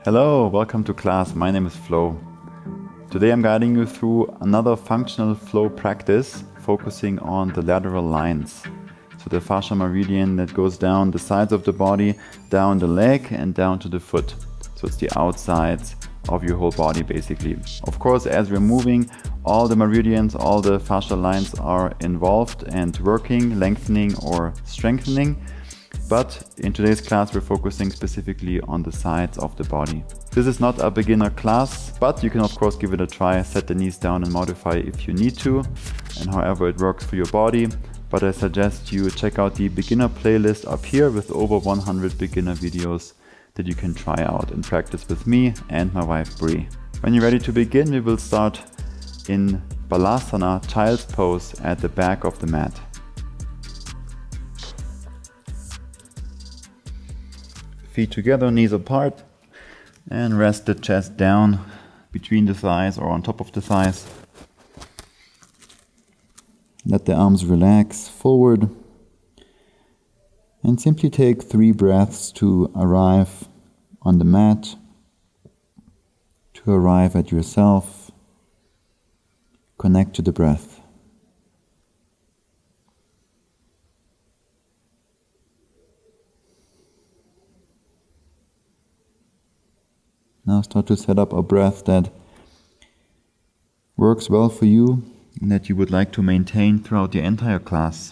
Hello, welcome to class. My name is Flo. Today I'm guiding you through another functional flow practice focusing on the lateral lines. So the fascia meridian that goes down the sides of the body, down the leg and down to the foot. So it's the outsides of your whole body basically. Of course, as we're moving, all the meridians, all the fascia lines are involved and working, lengthening or strengthening. But in today's class we're focusing specifically on the sides of the body. This is not a beginner class, but you can of course give it a try, set the knees down and modify if you need to, and however it works for your body. But I suggest you check out the beginner playlist up here with over 100 beginner videos that you can try out and practice with me and my wife Bree. When you're ready to begin, we will start in Balasana, child's pose at the back of the mat. Feet together, knees apart, and rest the chest down between the thighs or on top of the thighs. Let the arms relax forward and simply take 3 breaths to arrive on the mat, to arrive at yourself. Connect to the breath. Now start to set up a breath that works well for you and that you would like to maintain throughout the entire class.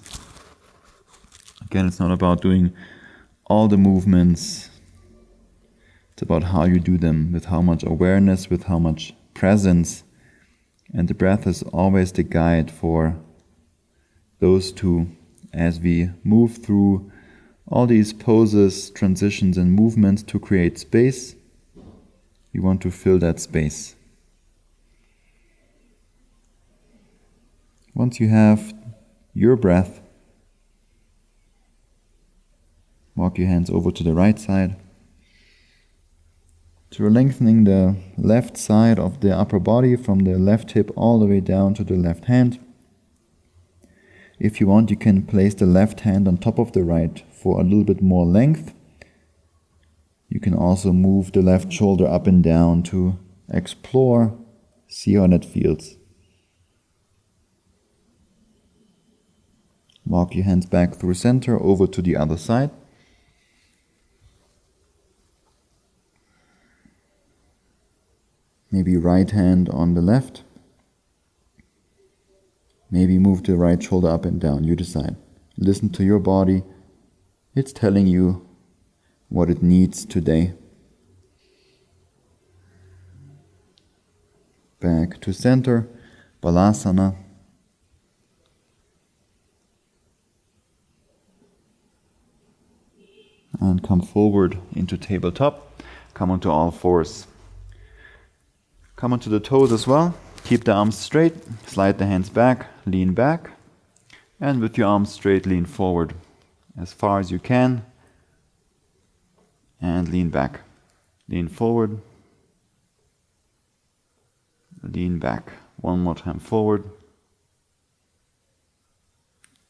Again, it's not about doing all the movements. It's about how you do them, with how much awareness, with how much presence. And the breath is always the guide for those two as we move through all these poses, transitions and movements to create space. You want to fill that space. Once you have your breath, walk your hands over to the right side. So we're lengthening the left side of the upper body from the left hip all the way down to the left hand. If you want, you can place the left hand on top of the right for a little bit more length. You can also move the left shoulder up and down to explore, see how that feels. Walk your hands back through center over to the other side. Maybe right hand on the left. Maybe move the right shoulder up and down, you decide. Listen to your body. It's telling you what it needs today. Back to center, Balasana. And come forward into tabletop. Come onto all fours. Come onto the toes as well. Keep the arms straight. Slide the hands back. Lean back. And with your arms straight, lean forward as far as you can. And lean back. Lean forward. Lean back. One more time forward.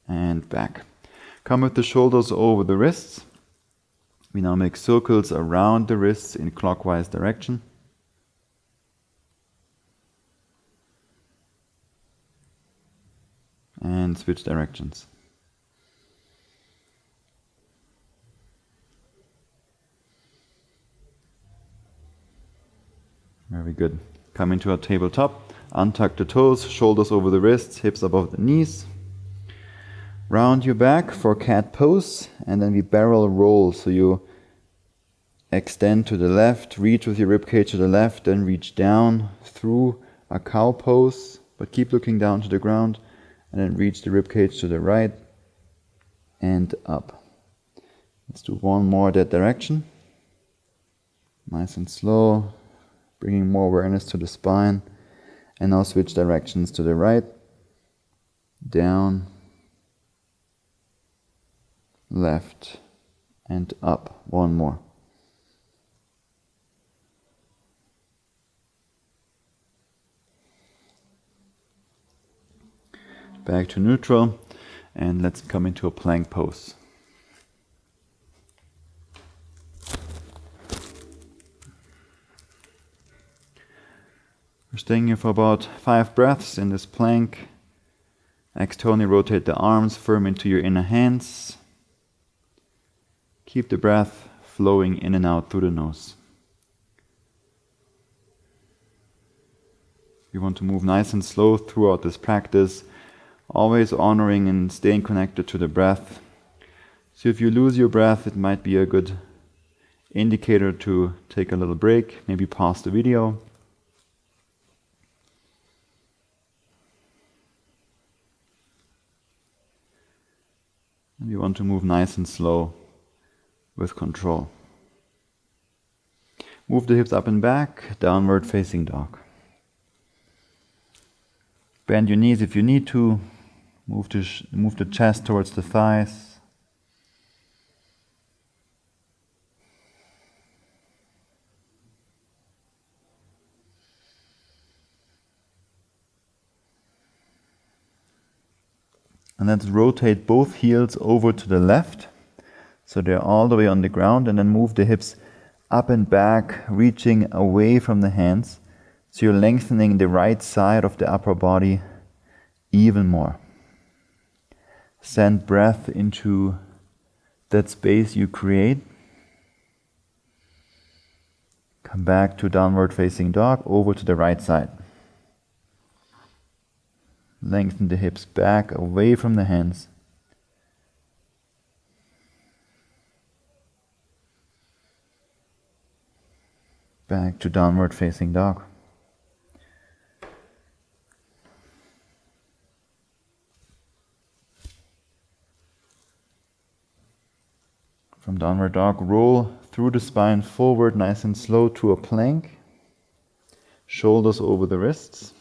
And back. Come with the shoulders over the wrists. We now make circles around the wrists in clockwise direction. And switch directions. Very good. Come into a tabletop. Untuck the toes, shoulders over the wrists, hips above the knees. Round your back for cat pose, and then we barrel roll. So you extend to the left, reach with your ribcage to the left, then reach down through a cow pose, but keep looking down to the ground, and then reach the ribcage to the right and up. Let's do one more that direction. Nice and slow. Bringing more awareness to the spine. And now switch directions to the right, down, left, and up. One more. Back to neutral, and let's come into a plank pose. We're staying here for about 5 breaths in this plank. Externally rotate the arms firm into your inner hands. Keep the breath flowing in and out through the nose. You want to move nice and slow throughout this practice, always honoring and staying connected to the breath. So if you lose your breath, it might be a good indicator to take a little break, maybe pause the video. And you want to move nice and slow with control. Move the hips up and back, downward facing dog. Bend your knees if you need to. Move the chest towards the thighs. And let's rotate both heels over to the left, so they're all the way on the ground, and then move the hips up and back, reaching away from the hands. So you're lengthening the right side of the upper body even more. Send breath into that space you create. Come back to downward facing dog, over to the right side. Lengthen the hips back, away from the hands. Back to downward facing dog. From downward dog, roll through the spine forward nice and slow to a plank. Shoulders over the wrists.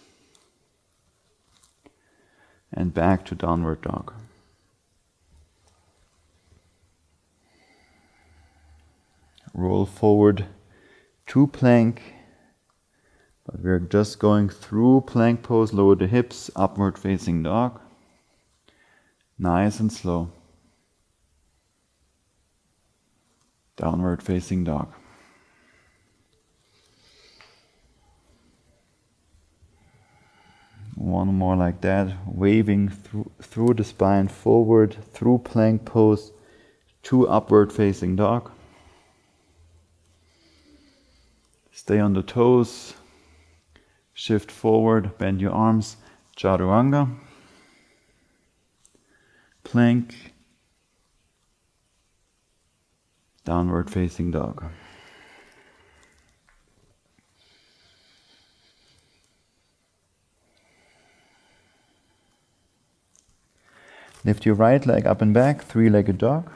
And back to downward dog. Roll forward to plank. But we're just going through plank pose, lower the hips, upward facing dog. Nice and slow. Downward facing dog. One more like that, waving through the spine forward, through plank pose, to upward facing dog. Stay on the toes, shift forward, bend your arms, chaturanga. Plank, downward facing dog. Lift your right leg up and back, three-legged dog.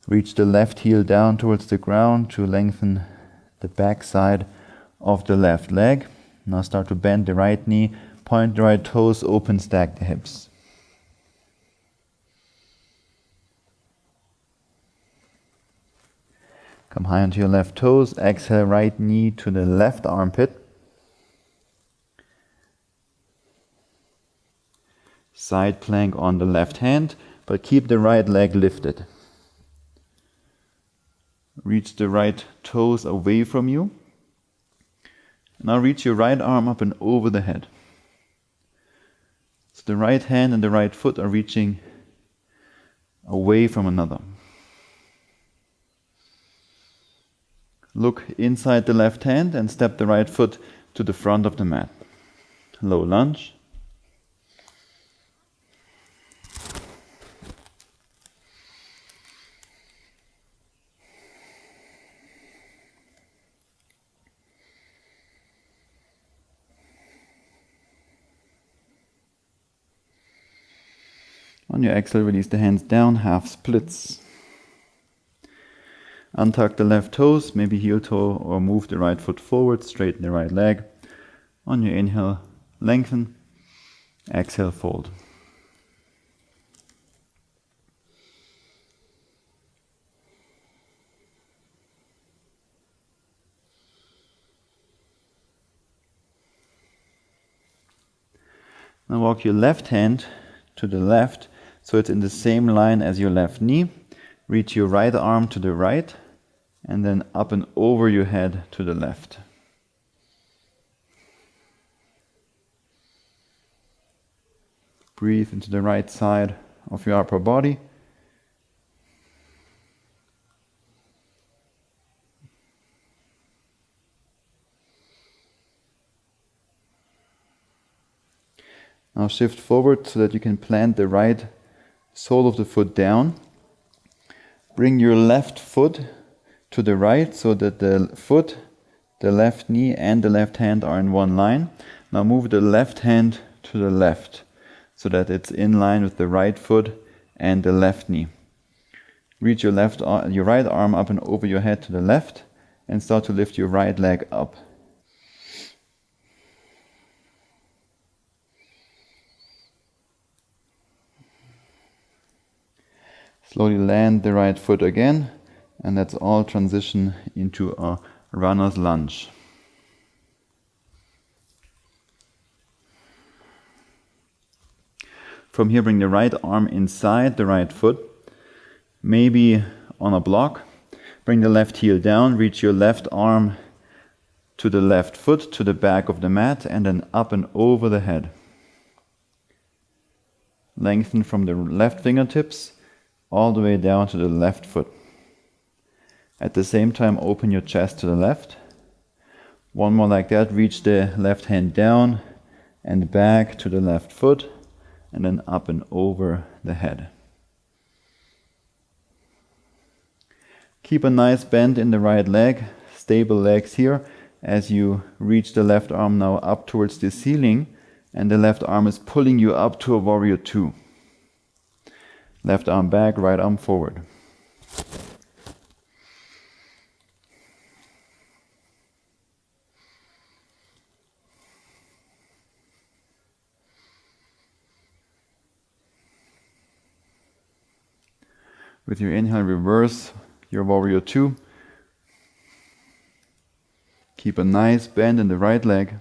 Reach the left heel down towards the ground to lengthen the back side of the left leg. Now start to bend the right knee, point the right toes, open, stack the hips. Come high onto your left toes, exhale right knee to the left armpit. Side plank on the left hand, but keep the right leg lifted. Reach the right toes away from you. Now reach your right arm up and over the head. So the right hand and the right foot are reaching away from another. Look inside the left hand and step the right foot to the front of the mat. Low lunge. On your exhale, release the hands down, half splits. Untuck the left toes, maybe heel toe, or move the right foot forward, straighten the right leg. On your inhale, lengthen. Exhale, fold. Now walk your left hand to the left, so it's in the same line as your left knee. Reach your right arm to the right, and then up and over your head to the left. Breathe into the right side of your upper body. Now shift forward so that you can plant the right sole of the foot down. Bring your left foot to the right so that the foot, the left knee and the left hand are in one line. Now move the left hand to the left so that it's in line with the right foot and the left knee. Reach your right arm up and over your head to the left and start to lift your right leg up. Slowly land the right foot again, and let's all transition into a runner's lunge. From here, bring the right arm inside the right foot, maybe on a block. Bring the left heel down, reach your left arm to the left foot, to the back of the mat, and then up and over the head. Lengthen from the left fingertips all the way down to the left foot. At the same time, open your chest to the left. One more like that, reach the left hand down and back to the left foot, and then up and over the head. Keep a nice bend in the right leg, stable legs here, as you reach the left arm now up towards the ceiling, and the left arm is pulling you up to a warrior two. Left arm back, right arm forward. With your inhale, reverse your warrior two. Keep a nice bend in the right leg.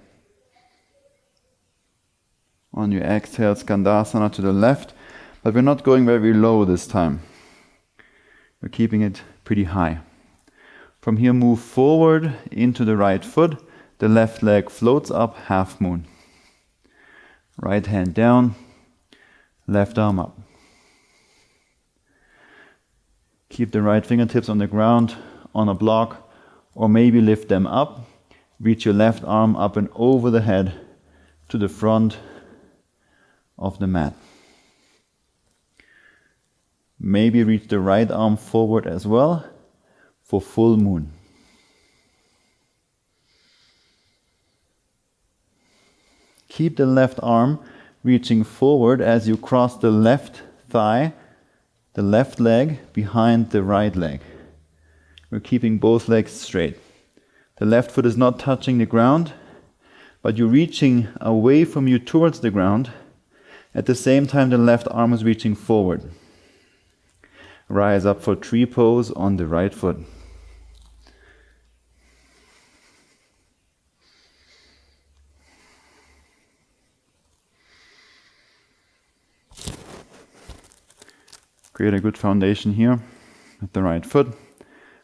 On your exhale, Skandasana to the left, but we're not going very low this time. We're keeping it pretty high. From here, move forward into the right foot. The left leg floats up, half moon. Right hand down, left arm up. Keep the right fingertips on the ground, on a block, or maybe lift them up. Reach your left arm up and over the head to the front of the mat. Maybe reach the right arm forward as well for full moon. Keep the left arm reaching forward as you cross the left thigh, the left leg behind the right leg. We're keeping both legs straight. The left foot is not touching the ground, but you're reaching away from you towards the ground. At the same time, the left arm is reaching forward. Rise up for tree pose on the right foot. Create a good foundation here with the right foot.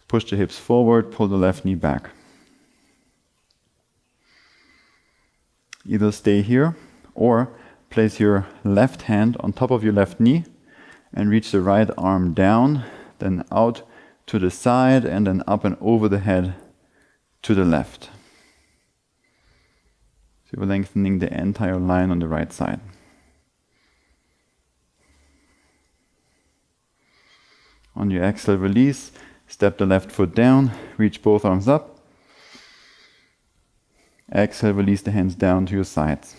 Push the hips forward, pull the left knee back. Either stay here or place your left hand on top of your left knee and reach the right arm down, then out to the side and then up and over the head to the left. So we're lengthening the entire line on the right side. On your exhale, release, step the left foot down, reach both arms up. Exhale, release the hands down to your sides.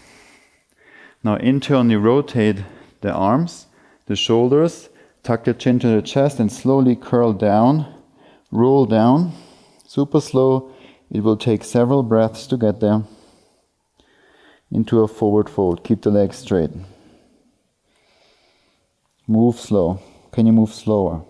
Now internally rotate the arms, the shoulders, tuck the chin to the chest and slowly curl down, roll down. Super slow, it will take several breaths to get there. Into a forward fold, keep the legs straight. Move slow. Can you move slower?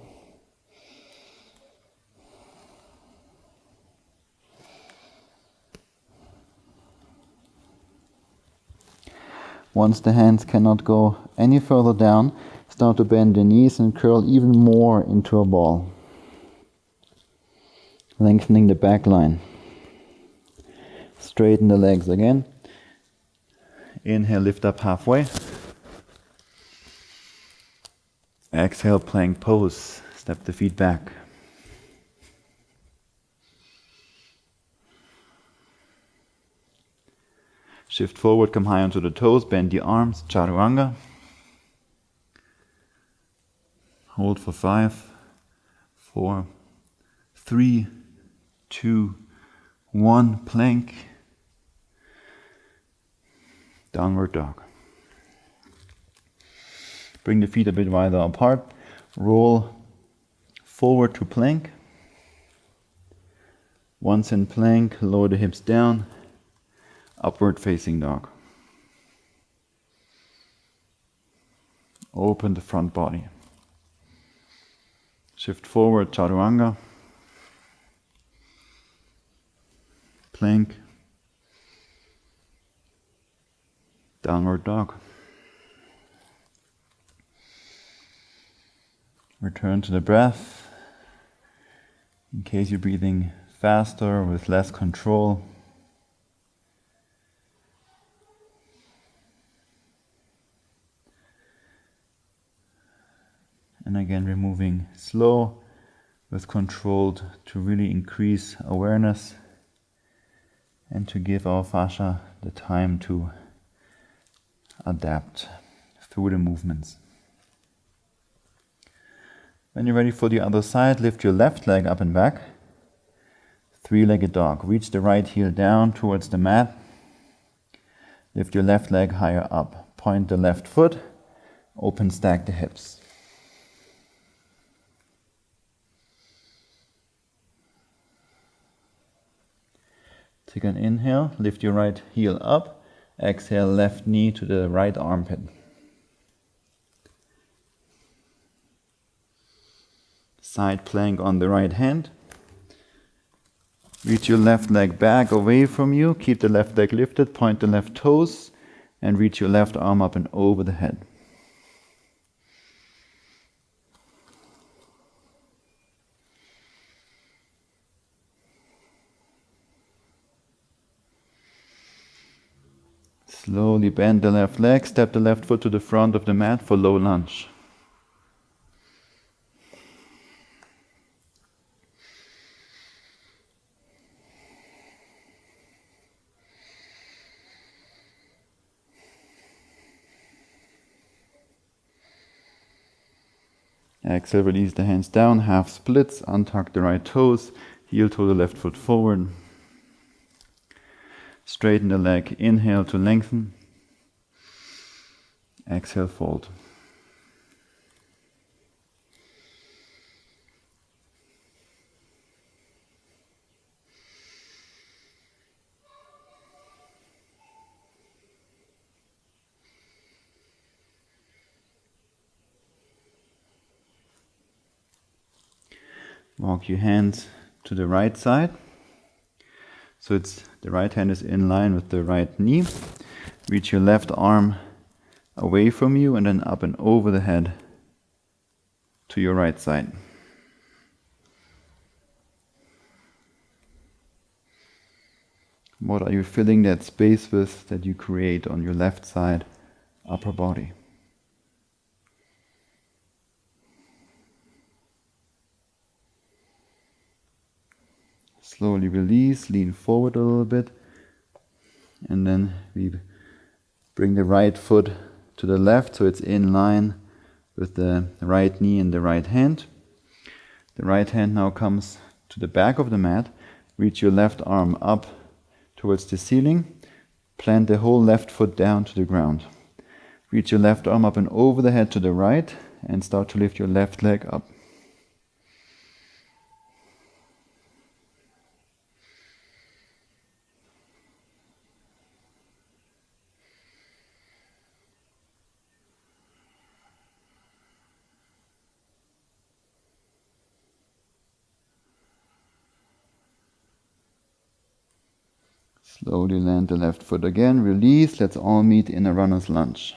Once the hands cannot go any further down, start to bend the knees and curl even more into a ball. Lengthening the back line. Straighten the legs again. Inhale, lift up halfway. Exhale, plank pose. Step the feet back. Shift forward, come high onto the toes, bend the arms, chaturanga. Hold for 5, 4, 3, 2, 1, plank. Downward dog. Bring the feet a bit wider apart. Roll forward to plank. Once in plank, lower the hips down. Upward facing dog. Open the front body. Shift forward, chaturanga. Plank. Downward dog. Return to the breath. In case you're breathing faster with less control, and again removing slow with controlled to really increase awareness and to give our fascia the time to adapt through the movements. When you're ready for the other side, lift your left leg up and back. Three-legged dog. Reach the right heel down towards the mat. Lift your left leg higher up. Point the left foot. Open stack the hips. Take an inhale. Lift your right heel up. Exhale, left knee to the right armpit. Side plank on the right hand. Reach your left leg back away from you. Keep the left leg lifted. Point the left toes. And reach your left arm up and over the head. Slowly bend the left leg. Step the left foot to the front of the mat for low lunge. Exhale, release the hands down, half splits, untuck the right toes, heel toe the left foot forward. Straighten the leg, inhale to lengthen. Exhale, fold. Walk your hands to the right side. So the right hand is in line with the right knee. Reach your left arm away from you and then up and over the head to your right side. What are you filling that space with that you create on your left side upper body? Slowly release, lean forward a little bit, and then we bring the right foot to the left so it's in line with the right knee and the right hand. The right hand now comes to the back of the mat. Reach your left arm up towards the ceiling. Plant the whole left foot down to the ground. Reach your left arm up and over the head to the right and start to lift your left leg up. Slowly land the left foot again, release, let's all meet in a runner's lunge.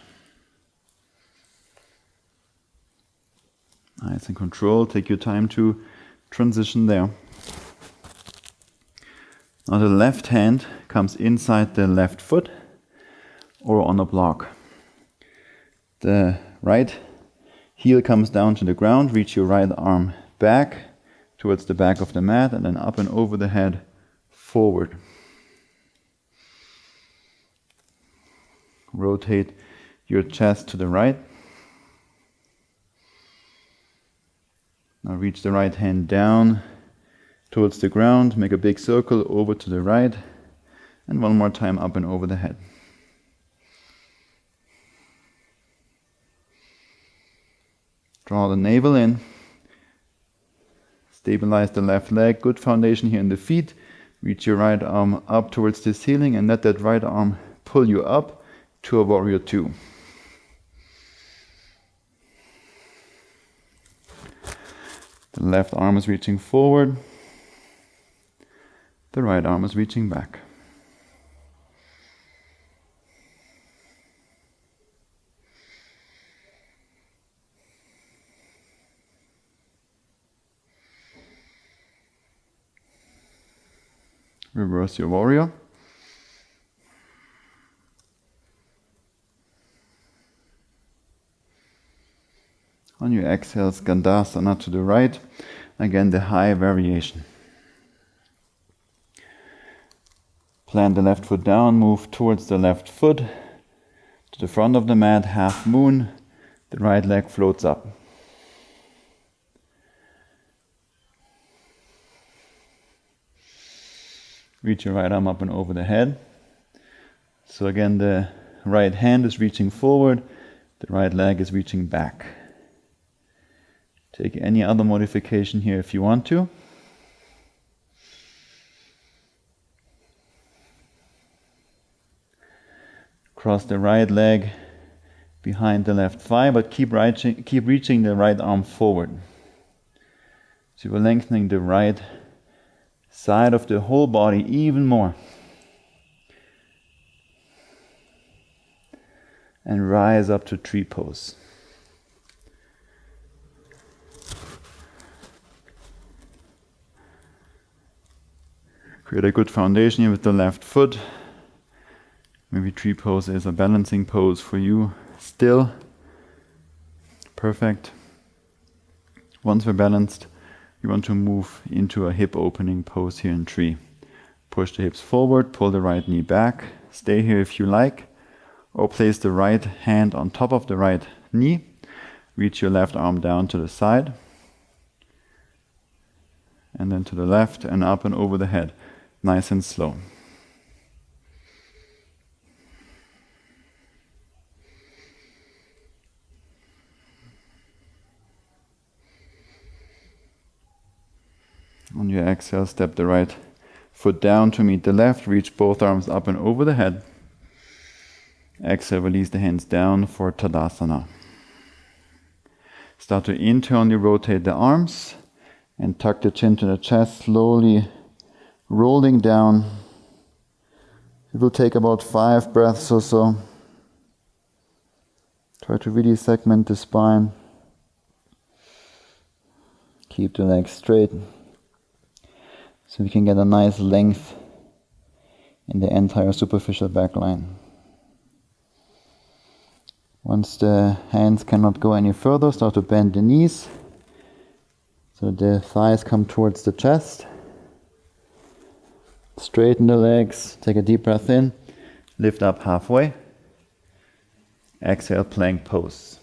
Nice and controlled, take your time to transition there. Now the left hand comes inside the left foot or on a block. The right Heel comes down to the ground, reach your right arm back towards the back of the mat and then up and over the head, forward. Rotate your chest to the right. Now reach the right hand down towards the ground, make a big circle over to the right, and one more time up and over the head. Draw the navel in. Stabilize the left leg. Good foundation here in the feet. Reach your right arm up towards the ceiling and let that right arm pull you up to a warrior two. The left arm is reaching forward. The right arm is reaching back. Reverse your warrior. On your exhale, Skandasana to the right. Again, the high variation. Plant the left foot down, move towards the left foot. To the front of the mat, half moon. The right leg floats up. Reach your right arm up and over the head. So again, the right hand is reaching forward. The right leg is reaching back. Take any other modification here if you want to. Cross the right leg behind the left thigh, but keep reaching the right arm forward. So we're lengthening the right side of the whole body even more. And rise up to tree pose. Create a good foundation here with the left foot. Maybe tree pose is a balancing pose for you still. Perfect. Once we're balanced, we want to move into a hip opening pose here in tree. Push the hips forward, pull the right knee back. Stay here if you like. Or place the right hand on top of the right knee. Reach your left arm down to the side. And then to the left and up and over the head. Nice and slow. On your exhale, step the right foot down to meet the left. Reach both arms up and over the head. Exhale, release the hands down for Tadasana. Start to internally rotate the arms and tuck the chin to the chest, slowly rolling down. It will take about 5 breaths or so. Try to really segment the spine. Keep the legs straight so we can get a nice length in the entire superficial back line. Once the hands cannot go any further, start to bend the knees so the thighs come towards the chest. Straighten the legs, take a deep breath in, lift up halfway. Exhale, plank pose.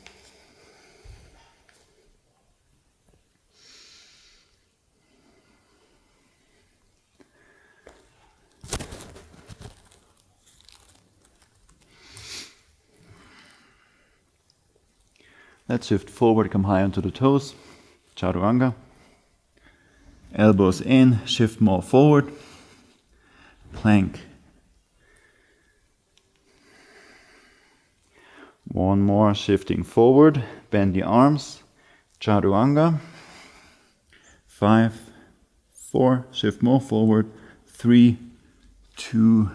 Let's shift forward, come high onto the toes. Chaturanga. Elbows in, shift more forward. Plank. One more, shifting forward. Bend the arms. Chaturanga. 5, 4, shift more forward. 3, 2,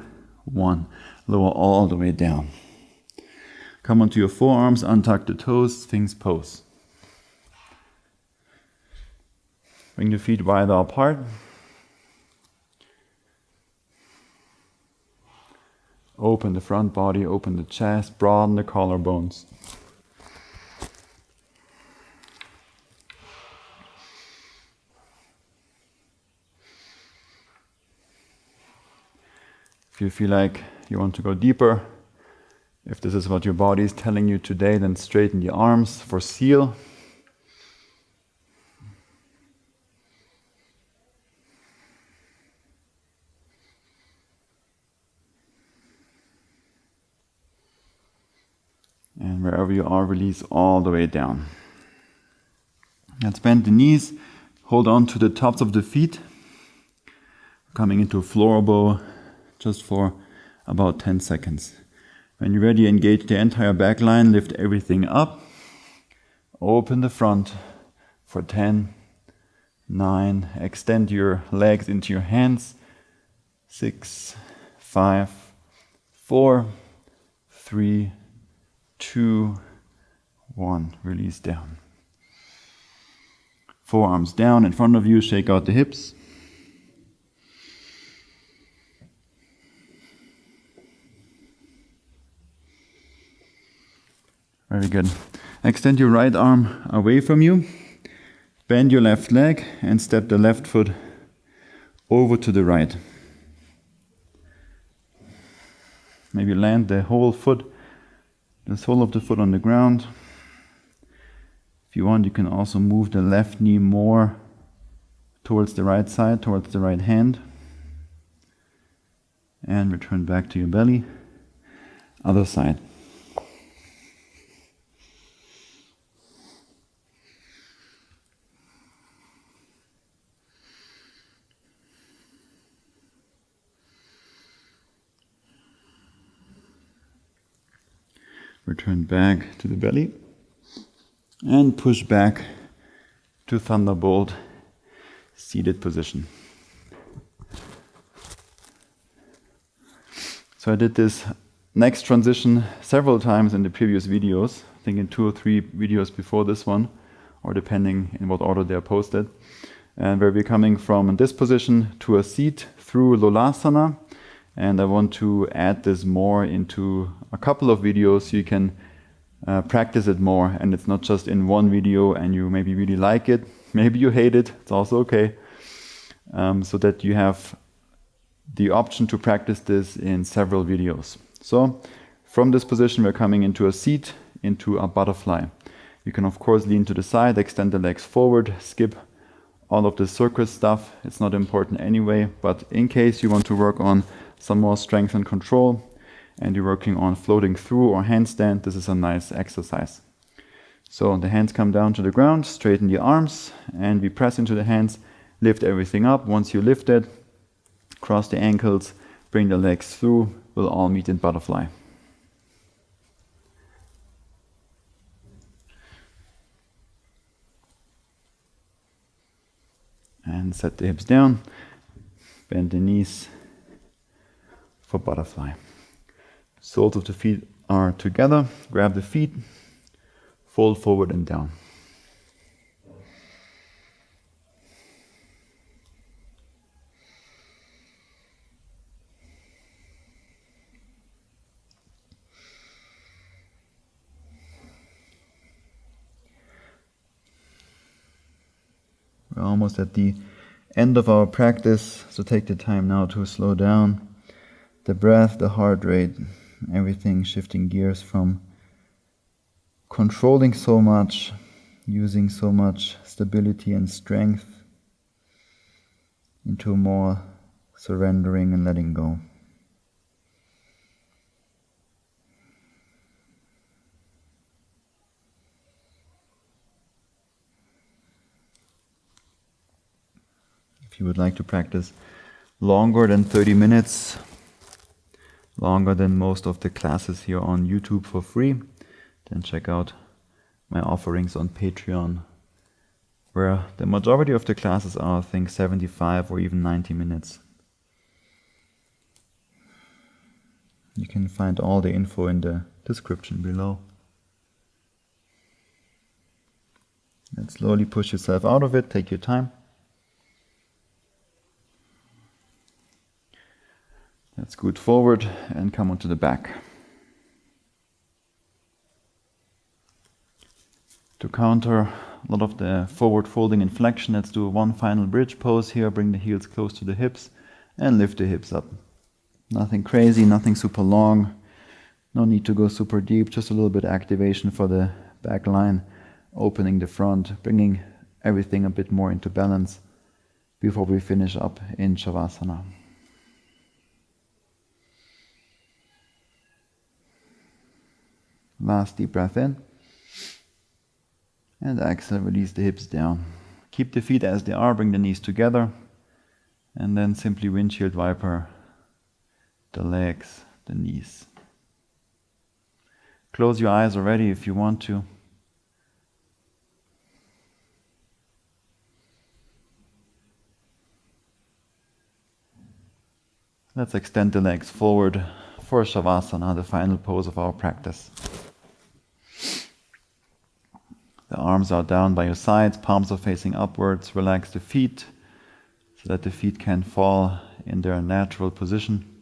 1. Lower all the way down. Come onto your forearms, untuck the toes, Sphinx pose. Bring your feet wider apart. Open the front body, open the chest, broaden the collarbones. If you feel like you want to go deeper, if this is what your body is telling you today, then straighten the arms for seal. And wherever you are, release all the way down. Let's bend the knees, hold on to the tops of the feet, coming into a floor bow just for about 10 seconds. When you're ready, engage the entire back line, lift everything up, open the front for 10, 9, extend your legs into your hands, 6, 5, 4, 3, 2, 1, release down. Forearms down in front of you, shake out the hips. Very good. Extend your right arm away from you. Bend your left leg and step the left foot over to the right. Maybe land the whole sole of the foot on the ground. If you want, you can also move the left knee more towards the right side, towards the right hand. And return back to your belly. Other side. Return back to the belly and push back to Thunderbolt seated position. So I did this next transition several times in the previous videos, I think in 2 or 3 videos before this one, or depending in what order they are posted, and where we're coming from this position to a seat through Lolasana. And I want to add this more into a couple of videos so you can practice it more. And it's not just in one video and you maybe really like it, maybe you hate it, it's also okay. So that you have the option to practice this in several videos. So from this position we're coming into a seat, into a butterfly. You can of course lean to the side, extend the legs forward, skip all of the circus stuff. It's not important anyway, but in case you want to work on some more strength and control, and you're working on floating through or handstand, this is a nice exercise. So the hands come down to the ground, straighten the arms, and we press into the hands, lift everything up. Once you lift it, cross the ankles, bring the legs through, we'll all meet in butterfly. And set the hips down, bend the knees for butterfly. Soles of the feet are together, grab the feet, fold forward and down. We're almost at the end of our practice, so take the time now to slow down the breath, the heart rate, everything, shifting gears from controlling so much, using so much stability and strength, into more surrendering and letting go. If you would like to practice longer than 30 minutes, longer than most of the classes here on YouTube for free, then check out my offerings on Patreon, where the majority of the classes are, I think, 75 or even 90 minutes. You can find all the info in the description below. And slowly push yourself out of it, take your time. Let's scoot forward and come onto the back. To counter a lot of the forward folding and flexion, let's do one final bridge pose here. Bring the heels close to the hips and lift the hips up. Nothing crazy, nothing super long. No need to go super deep, just a little bit activation for the back line, opening the front, bringing everything a bit more into balance before we finish up in Shavasana. Last deep breath in. And exhale, release the hips down. Keep the feet as they are, bring the knees together. And then simply windshield wiper the legs, the knees. Close your eyes already if you want to. Let's extend the legs forward for Shavasana, the final pose of our practice. The arms are down by your sides, palms are facing upwards. Relax the feet so that the feet can fall in their natural position.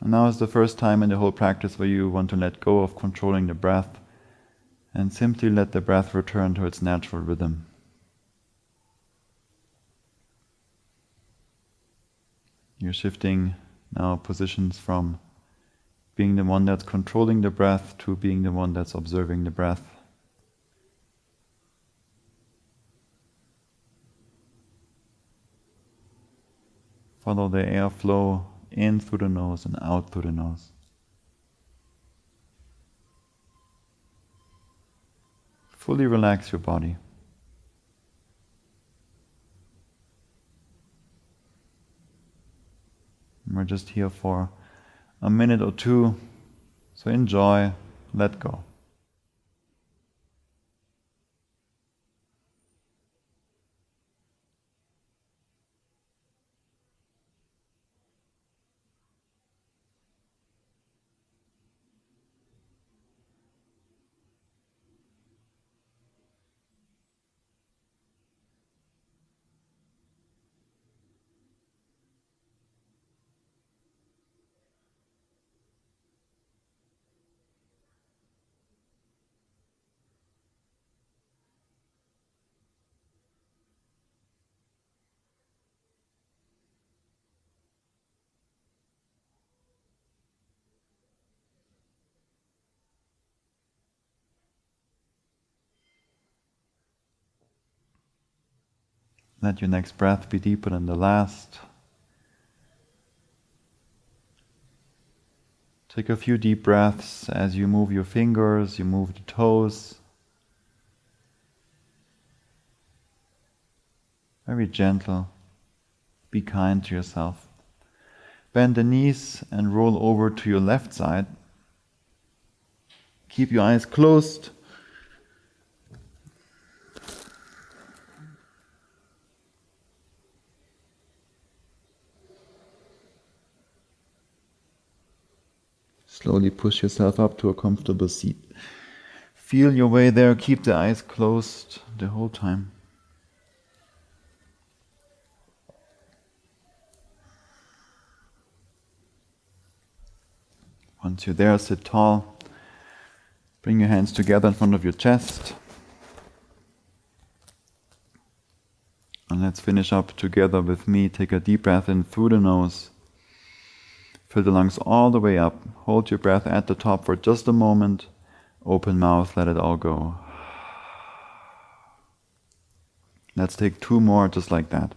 And now is the first time in the whole practice where you want to let go of controlling the breath and simply let the breath return to its natural rhythm. You're shifting now positions from being the one that's controlling the breath to being the one that's observing the breath. Follow the airflow in through the nose and out through the nose. Fully relax your body. We're just here for a minute or two, so enjoy, let go. Let your next breath be deeper than the last. Take a few deep breaths as you move your fingers, you move the toes. Very gentle. Be kind to yourself. Bend the knees and roll over to your left side. Keep your eyes closed. Slowly push yourself up to a comfortable seat. Feel your way there. Keep the eyes closed the whole time. Once you're there, sit tall. Bring your hands together in front of your chest. And let's finish up together with me. Take a deep breath in through the nose. Fill the lungs all the way up. Hold your breath at the top for just a moment. Open mouth, let it all go. Let's take 2 more just like that.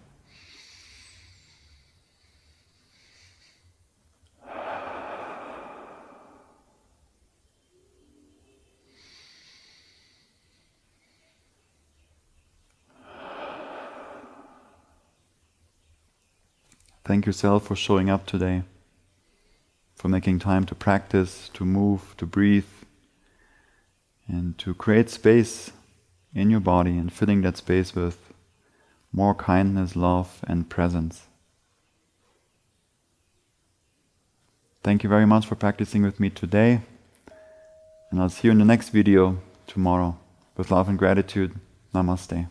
Thank yourself for showing up today, for making time to practice, to move, to breathe, and to create space in your body and filling that space with more kindness, love, and presence. Thank you very much for practicing with me today, and I'll see you in the next video tomorrow. With love and gratitude, Namaste.